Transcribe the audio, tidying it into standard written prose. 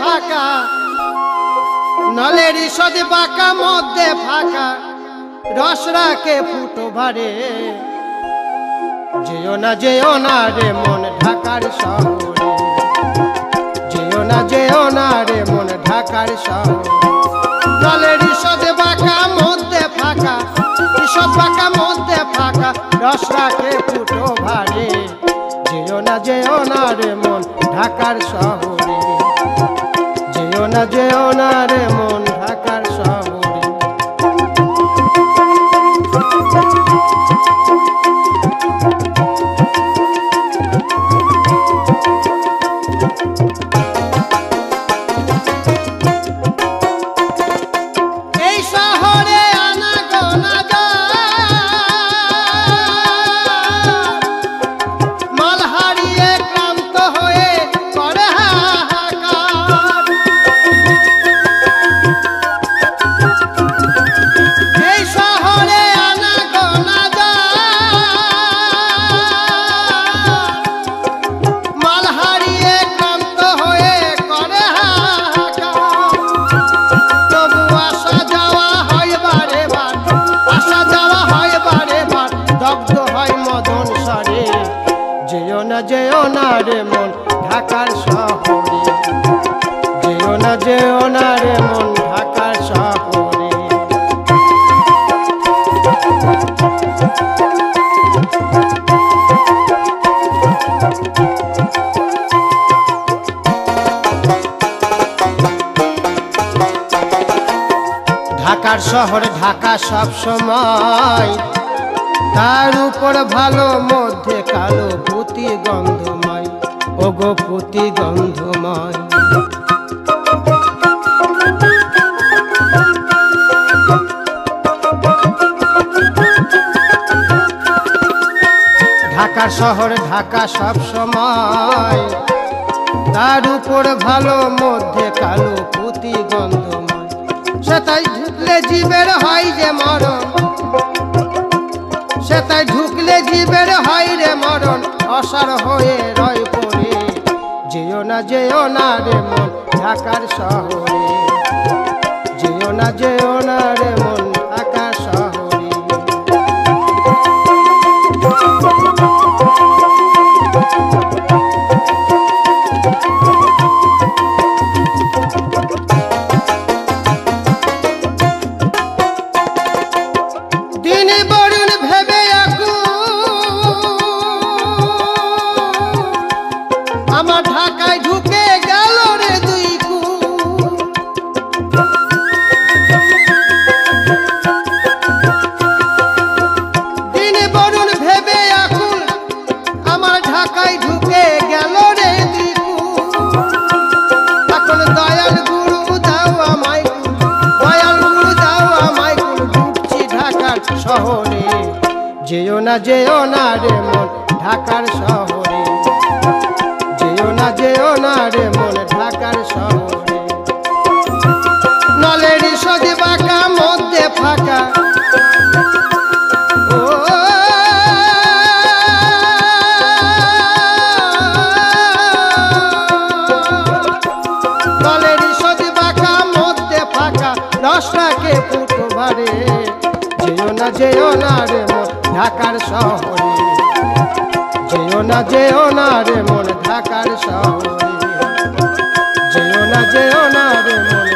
ফাঁকা, নলের ঈষদ বাঁকা মধ্যে ফাঁকা, রস রাখে ফুটো ভারে। যেও না রে মন ঢাকার শহরে, যেও না রে মন ঢাকার শহরে। নলের ঈষদ বাঁকা মধ্যে ফাঁকা, ঈষদ বাঁকা মধ্যে ফাঁকা, রস রাখে ফুটো ভারে। যেও না রে মন ঢাকার শহরে, যেও না রে মন ঢাকার শহরে। এই শহরে আনাগোনা মাল হারিয়ে ক্লান্ত হয়ে করে হাহাকার। এই শহরে আনাগোনা মাল হারিয়ে ক্লান্ত হয়ে করে হাহাকার। তবু আসা যাওয়া হয় বারে বার, আসা যাওয়া হয় বারে বার, দগ্ধ হয় মদন সারে। যেও না রে মন ঢাকার শহরে, যেও না রে মন ঢাকার শহরে। ঢাকার শহর ঢাকা সব সময়, তার উপর ভালো মধ্যে কালো পুঁতি গন্ধময়, ওগো পুঁতি গন্ধময়। ঢাকার শহর ঢাকা সব সময়, তার উপর ভালো মধ্যে কালো পুঁতি গন্ধময়। সেটাই ঢুকলে জীবের হয় যে মরণ, সেটাই ঢুকলে জীবের হয় রে মরণ, অসার হয়ে রয় পড়ে। যেও না রে মন ঢাকার শহরে, যেও না রে মন ঢাকার শহরে। দিন বরুণ ভেবে আমার ঢাকায় ঢুকে গেল রে দুই কুল। দিন বরুণ ভেবে আমার ঢাকায় ঢুকে গেল রে দুই কুল। এখন দয়াল গুরু দাও আমায় কুল, দয়াল গুরু দাও আমায় কুল, ঢুকছি ঢাকার শহরে। যেও না রে মন ঢাকার শহরে, যেও না রে মন ঢাকার শহরে। নলের ঈষদ বাঁকা মধ্যে ফাঁকা, ও নলের ঈষদ বাঁকা মধ্যে ফাঁকা, রস রাখে ফুটো ভারে। যেও না রে মন ঢাকার শহরে, যেও না রে মন ঢাকার শহরে, যেও না রে মন